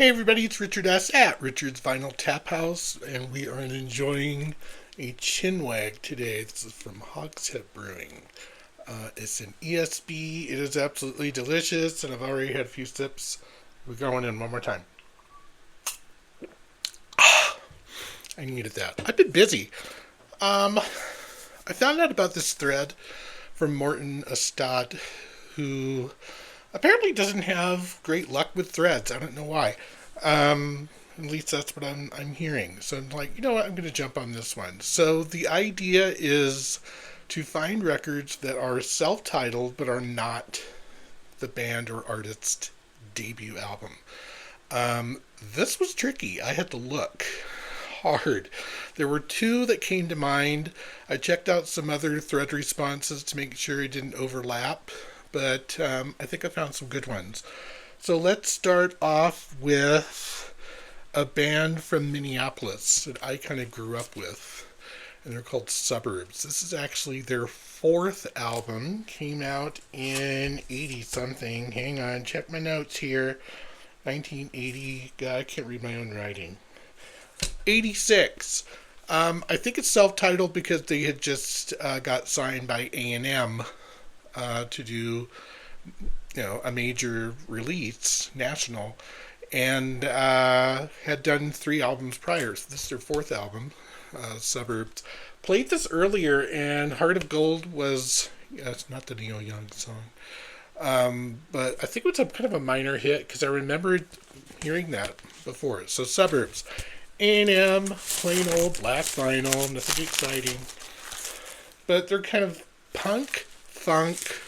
Hey everybody, it's Richard S. at Richard's Vinyl Tap House, and we are enjoying a chinwag today. This is from Hogshead Brewing. It's an ESB. It is absolutely delicious, and I've already had a few sips. We're going in one more time. I needed that. I've been busy. I found out about this thread from Morten, who apparently doesn't have great luck with threads. I don't know why. At least that's what I'm hearing. So I'm like, you know what? I'm going to jump on this one. So the idea is to find records that are self-titled but are not the band or artist's debut album. This was tricky. I had to look hard. There were two that came to mind. I checked out some other thread responses to make sure it didn't overlap, but I think I found some good ones. So let's start off with a band from Minneapolis that I kind of grew up with, and they're called Suburbs. This is actually their fourth album, came out in 80 something. Hang on, check my notes here. 1980. God, I can't read my own writing. 86. I think it's self-titled because they had just got signed by A&M to do, a major release, national, and had done 3 albums prior. So this is their 4th album, Suburbs. Played this earlier, and Heart of Gold was, it's not the Neil Young song, but I think it was kind of a minor hit because I remembered hearing that before. So Suburbs. A&M, plain old black vinyl, nothing exciting. But they're kind of punk, funk,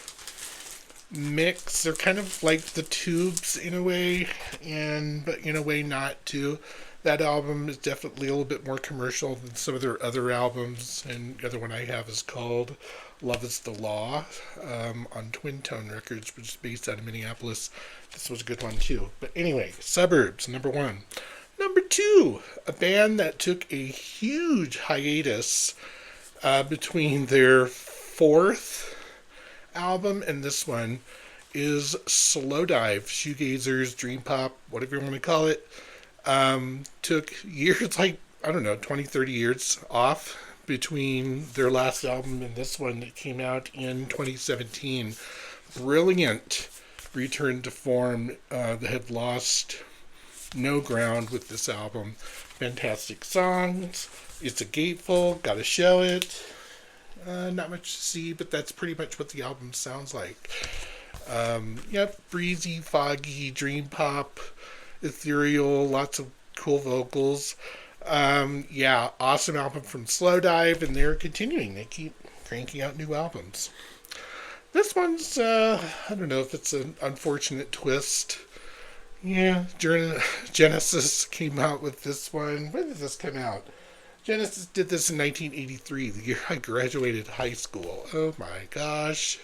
mix. They're kind of like the Tubes in a way, but in a way not too. That album is definitely a little bit more commercial than some of their other albums, and the other one I have is called Love is the Law, on Twin Tone Records, which is based out of Minneapolis. This was a good one too. But anyway, Suburbs, number 1. Number 2, a band that took a huge hiatus between their 4th album and this one is Slowdive, shoegazers, dream pop, whatever you want to call it. Took years, 20, 30 years off between their last album and this one that came out in 2017. Brilliant return to form. They had lost no ground with this album. Fantastic songs. It's a gatefold. Gotta show it. Not much to see, but that's pretty much what the album sounds like. Breezy, foggy, dream pop, ethereal, lots of cool vocals. Awesome album from Slowdive, and they're continuing. They keep cranking out new albums. This one's, I don't know if it's an unfortunate twist. Yeah, Genesis came out with this one. When did this come out? Genesis did this in 1983, the year I graduated high school. Oh my gosh,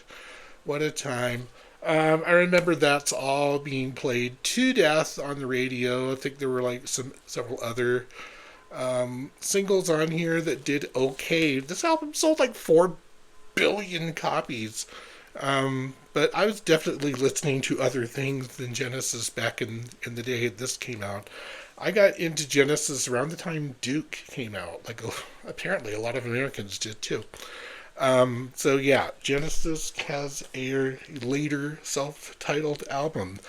what a time. I remember that's all being played to death on the radio. I think there were several other singles on here that did okay. This album sold 4 billion copies. But I was definitely listening to other things than Genesis back in the day this came out. I got into Genesis around the time Duke came out. Apparently a lot of Americans did too. Genesis has a later self-titled album.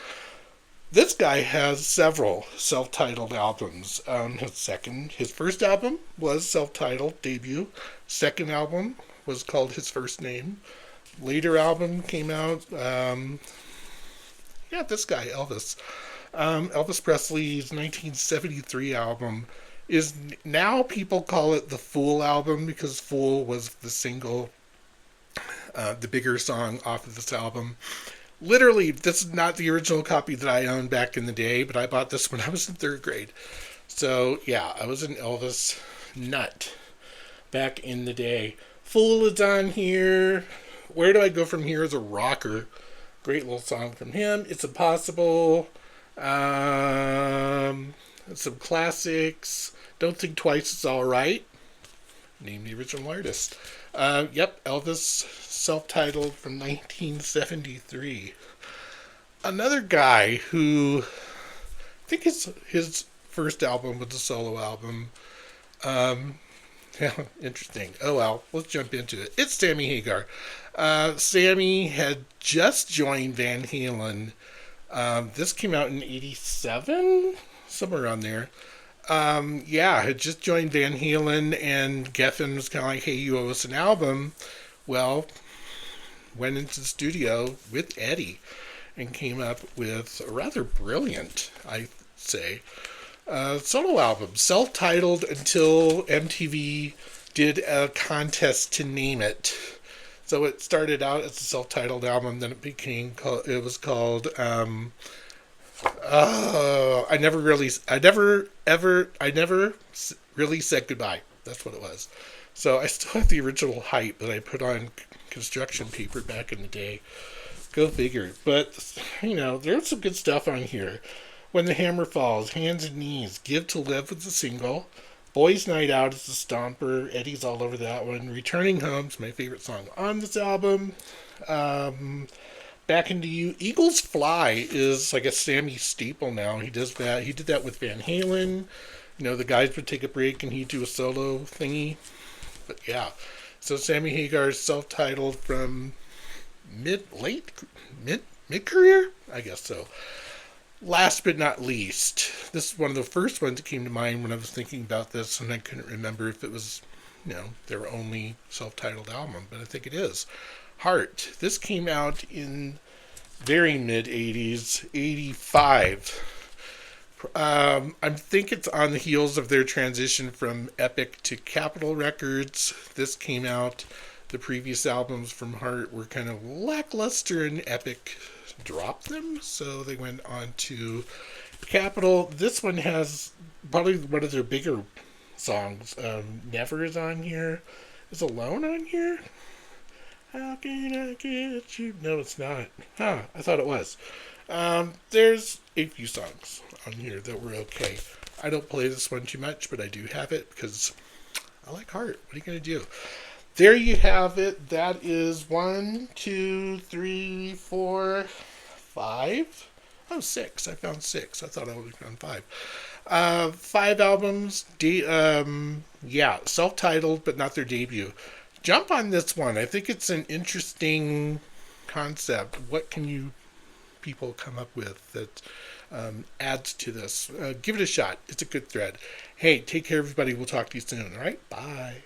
This guy has several self-titled albums. His first album was self-titled, debut. Second album was called his first name. Later album came out. This guy, Elvis. Elvis Presley's 1973 album is now people call it the Fool album because Fool was the single, the bigger song off of this album. Literally, this is not the original copy that I owned back in the day, but I bought this when I was in 3rd grade. So, I was an Elvis nut back in the day. Fool is on here. Where Do I Go From Here is a rocker. Great little song from him. It's Impossible. Some classics. Don't Think Twice Is Alright. Name the original artist. Elvis, self-titled from 1973. Another guy who think his first album was a solo album. Um, yeah, interesting. Oh well, let's jump into it. It's Sammy Hagar. Sammy had just joined Van Halen. This came out in '87, somewhere around there. Yeah, had just joined Van Halen, and Geffen was kind of like, "Hey, you owe us an album." Well, went into the studio with Eddie and came up with a rather brilliant, I say, solo album, self-titled until MTV did a contest to name it. So it started out as a self-titled album, then it was called. I never really said goodbye. That's what it was. So I still have the original hype that I put on construction paper back in the day. Go figure. But, there's some good stuff on here. When the Hammer Falls, Hands and Knees, Give to Live was a single. Boys Night Out is the stomper. Eddie's all over that one. Returning Home's my favorite song on this album. Back Into You. Eagles Fly is like a Sammy staple now. He does that. He did that with Van Halen. The guys would take a break and he'd do a solo thingy. But yeah. So Sammy Hagar's self-titled from mid career? I guess so. Last but not least, this is one of the first ones that came to mind when I was thinking about this, and I couldn't remember if it was, their only self-titled album, but I think it is. Heart. This came out in very mid-'80s, 85. I think it's on the heels of their transition from Epic to Capitol Records. This came out. The previous albums from Heart were kind of lackluster, and Epic dropped them, so they went on to Capitol. This one has probably one of their bigger songs. Never is on here. Is Alone on here? How can I get you? No, it's not. Huh, I thought it was. There's a few songs on here that were okay. I don't play this one too much, but I do have it because I like Heart. What are you going to do? There you have it. That is 1, 2, 3, 4, 5. Oh, 6. I found 6. I thought I would have found 5. 5 albums. Self-titled, but not their debut. Jump on this one. I think it's an interesting concept. What can you people come up with that adds to this? Give it a shot. It's a good thread. Hey, take care, everybody. We'll talk to you soon. All right? Bye.